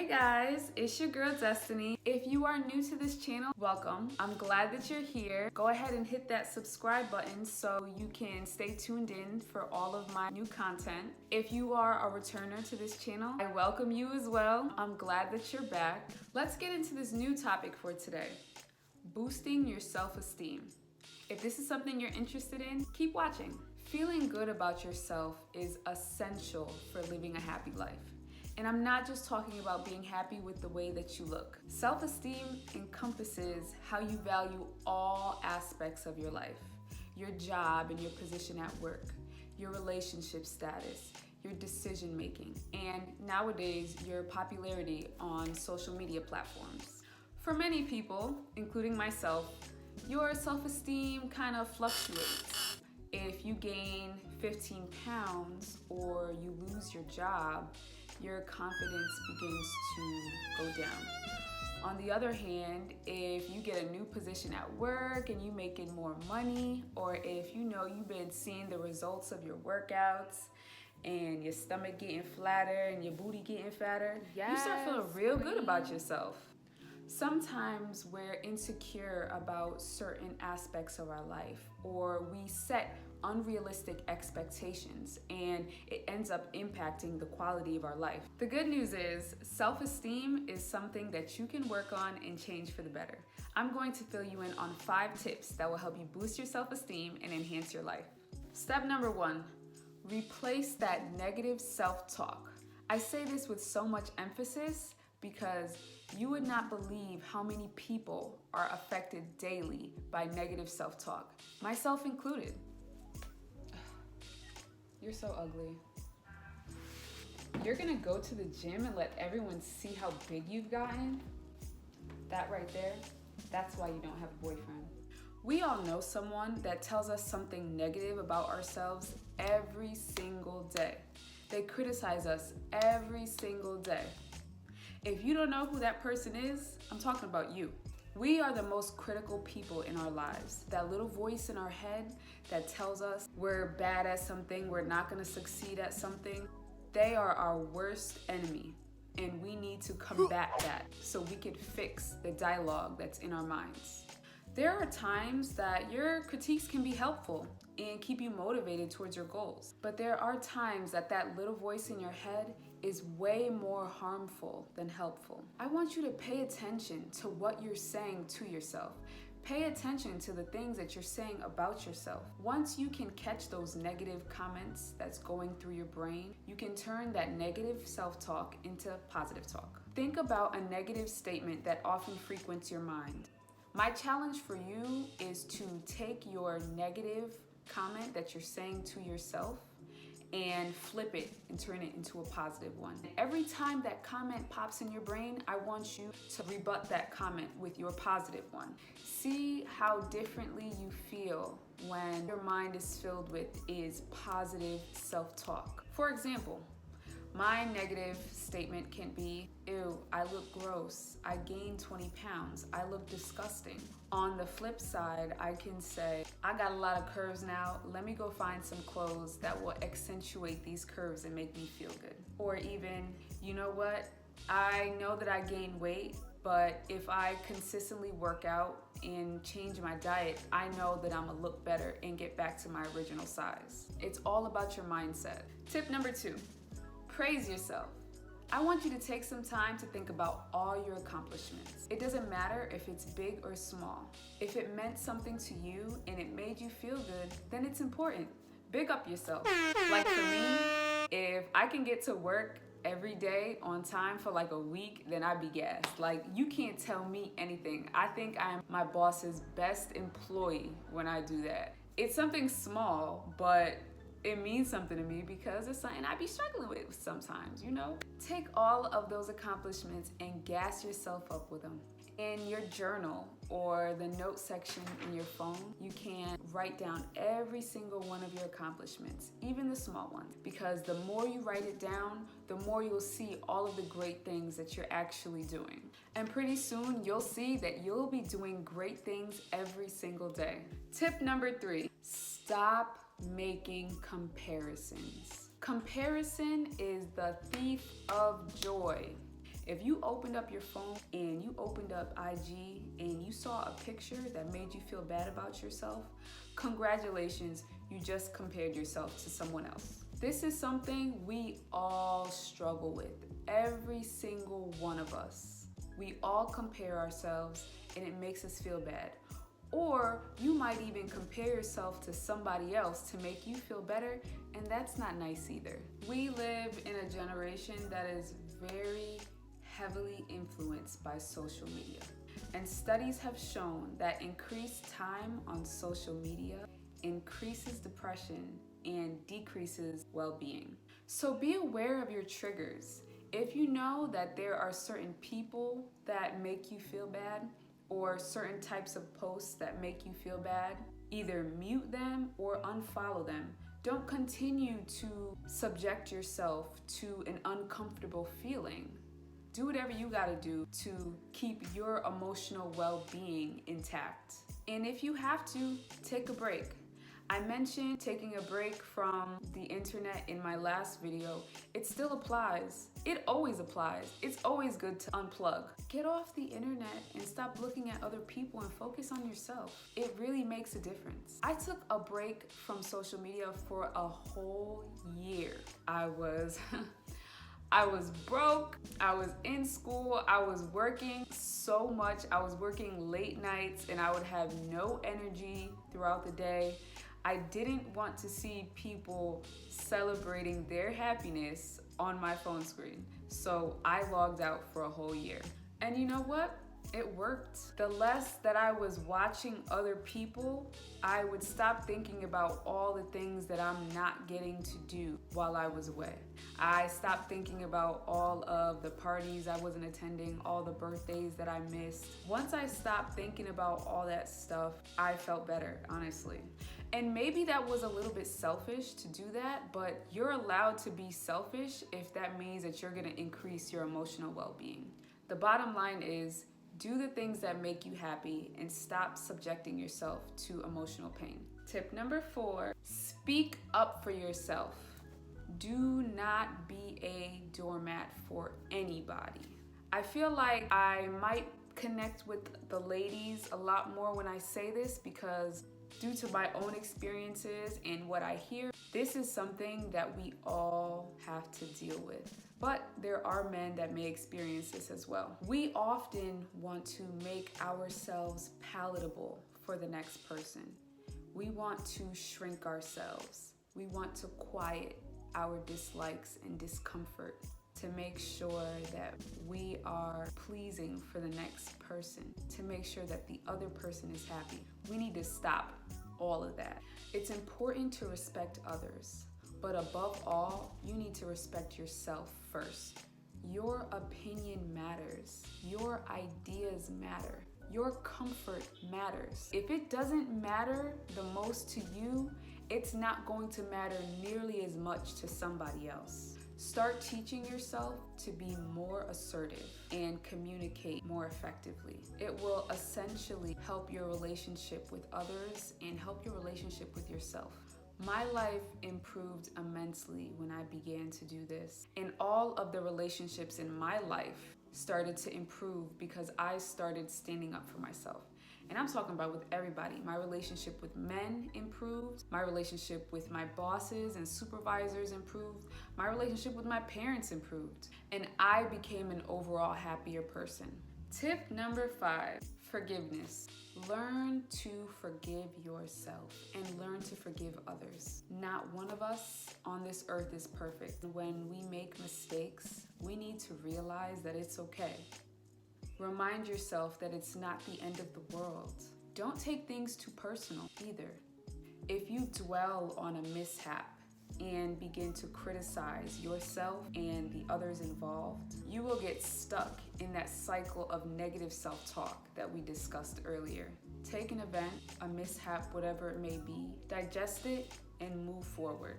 guys, it's your girl Destiny. If you are new to this channel, welcome. I'm glad that you're here. Go ahead and hit that subscribe button so you can stay tuned in for all of my new content. If you are a returner to this channel, I welcome you as well. I'm glad that you're back. Let's get into this new topic for today: boosting your self-esteem. If this is something you're interested in, keep watching. Feeling good about yourself is essential for living a happy life. And I'm not just talking about being happy with the way that you look. Self-esteem encompasses how you value all aspects of your life: your job and your position at work, your relationship status, your decision making, and nowadays your popularity on social media platforms. For many people, including myself, your self-esteem kind of fluctuates. If you gain 15 pounds or you lose your job, your confidence begins to go down. On the other hand, if you get a new position at work and you making more money, or if you know you've been seeing the results of your workouts and your stomach getting flatter and your booty getting fatter, you start feeling real good about yourself. Sometimes we're insecure about certain aspects of our life, or we set unrealistic expectations, and it ends up impacting the quality of our life. The good news is self-esteem is something that you can work on and change for the better. I'm going to fill you in on 5 tips that will help you boost your self-esteem and enhance your life. Step number 1, replace that negative self-talk. I say this with so much emphasis because you would not believe how many people are affected daily by negative self-talk, myself included. You're so ugly. You're gonna go to the gym and let everyone see how big you've gotten? That right there, that's why you don't have a boyfriend. We all know someone that tells us something negative about ourselves every single day. They criticize us every single day. If you don't know who that person is, I'm talking about you. We are the most critical people in our lives. That little voice in our head that tells us we're bad at something, we're not gonna succeed at something, they are our worst enemy. And we need to combat that so we can fix the dialogue that's in our minds. There are times that your critiques can be helpful and keep you motivated towards your goals. But there are times that that little voice in your head is way more harmful than helpful. I want you to pay attention to what you're saying to yourself. Pay attention to the things that you're saying about yourself. Once you can catch those negative comments that's going through your brain, you can turn that negative self-talk into positive talk. Think about a negative statement that often frequents your mind. My challenge for you is to take your negative comment that you're saying to yourself and flip it and turn it into a positive one. Every time that comment pops in your brain, I want you to rebut that comment with your positive one. See how differently you feel when your mind is filled with positive self-talk. For example, my negative statement can be, ew, I look gross, I gained 20 pounds, I look disgusting. On the flip side, I can say, I got a lot of curves now, let me go find some clothes that will accentuate these curves and make me feel good. Or even, you know what, I know that I gained weight, but if I consistently work out and change my diet, I know that I'm gonna look better and get back to my original size. It's all about your mindset. Tip number 2. Praise yourself. I want you to take some time to think about all your accomplishments. It doesn't matter if it's big or small. If it meant something to you and it made you feel good, then it's important. Big up yourself. Like for me, if I can get to work every day on time for like a week, then I'd be gassed. Like, you can't tell me anything. I think I'm my boss's best employee when I do that. It's something small, but it means something to me because it's something I be struggling with sometimes, you know? Take all of those accomplishments and gas yourself up with them. In your journal or the note section in your phone, you can write down every single one of your accomplishments, even the small ones, because the more you write it down, the more you'll see all of the great things that you're actually doing. And pretty soon you'll see that you'll be doing great things every single day. Tip number 3, stop making comparisons. Comparison is the thief of joy. If you opened up your phone and you opened up IG and you saw a picture that made you feel bad about yourself, congratulations, you just compared yourself to someone else. This is something we all struggle with, every single one of us. We all compare ourselves and it makes us feel bad. Or you might even compare yourself to somebody else to make you feel better, and that's not nice either. We live in a generation that is very heavily influenced by social media. And studies have shown that increased time on social media increases depression and decreases well-being. So be aware of your triggers. If you know that there are certain people that make you feel bad, or certain types of posts that make you feel bad, either mute them or unfollow them. Don't continue to subject yourself to an uncomfortable feeling. Do whatever you gotta do to keep your emotional well-being intact. And if you have to, take a break. I mentioned taking a break from the internet in my last video. It still applies. It always applies. It's always good to unplug. Get off the internet and stop looking at other people and focus on yourself. It really makes a difference. I took a break from social media for a whole year. I was broke, I was in school, I was working so much. I was working late nights and I would have no energy throughout the day. I didn't want to see people celebrating their happiness on my phone screen. So I logged out for a whole year. And you know what? It worked. The less that I was watching other people, I would stop thinking about all the things that I'm not getting to do while I was away. I stopped thinking about all of the parties I wasn't attending, all the birthdays that I missed. Once I stopped thinking about all that stuff, I felt better, honestly. And maybe that was a little bit selfish to do that, but you're allowed to be selfish if that means that you're gonna increase your emotional well-being. The bottom line is, do the things that make you happy and stop subjecting yourself to emotional pain. Tip number 4, speak up for yourself. Do not be a doormat for anybody. I feel like I might connect with the ladies a lot more when I say this because due to my own experiences and what I hear, this is something that we all have to deal with. But there are men that may experience this as well. We often want to make ourselves palatable for the next person. We want to shrink ourselves. We want to quiet our dislikes and discomfort to make sure that we are pleasing for the next person, to make sure that the other person is happy. We need to stop all of that. It's important to respect others, but above all, you need to respect yourself first. Your opinion matters. Your ideas matter. Your comfort matters. If it doesn't matter the most to you, it's not going to matter nearly as much to somebody else. Start teaching yourself to be more assertive and communicate more effectively. It will essentially help your relationship with others and help your relationship with yourself. My life improved immensely when I began to do this, and all of the relationships in my life started to improve because I started standing up for myself. And I'm talking about with everybody. My relationship with men improved. My relationship with my bosses and supervisors improved. My relationship with my parents improved. And I became an overall happier person. Tip number 5, forgiveness. Learn to forgive yourself and learn to forgive others. Not one of us on this earth is perfect. When we make mistakes, we need to realize that it's okay. Remind yourself that it's not the end of the world. Don't take things too personal either. If you dwell on a mishap and begin to criticize yourself and the others involved, you will get stuck in that cycle of negative self-talk that we discussed earlier. Take an event, a mishap, whatever it may be, digest it and move forward.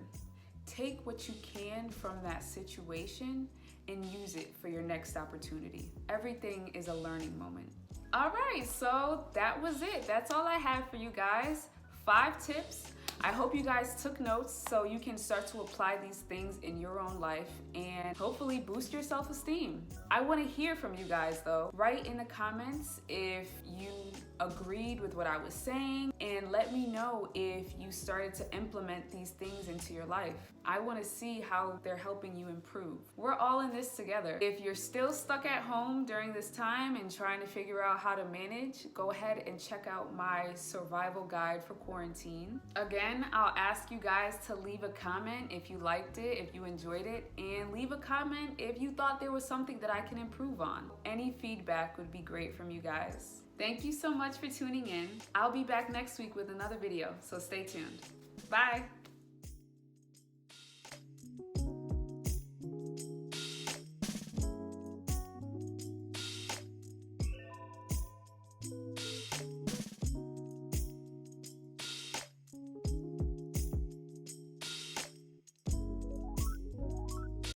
Take what you can from that situation and use it for your next opportunity. Everything is a learning moment. All right, so that was it. That's all I have for you guys. 5 tips I hope you guys took notes so you can start to apply these things in your own life and hopefully boost your self-esteem. I want to hear from you guys though. Write in the comments if you agreed with what I was saying, and let me know if you started to implement these things into your life. I want to see how they're helping you improve. We're all in this together. If you're still stuck at home during this time and trying to figure out how to manage, go ahead and check out my survival guide for quarantine. Again, I'll ask you guys to leave a comment if you liked it, if you enjoyed it, and leave a comment if you thought there was something that I can improve on. Any feedback would be great from you guys. Thank you so much for tuning in. I'll be back next week with another video, so stay tuned. Bye.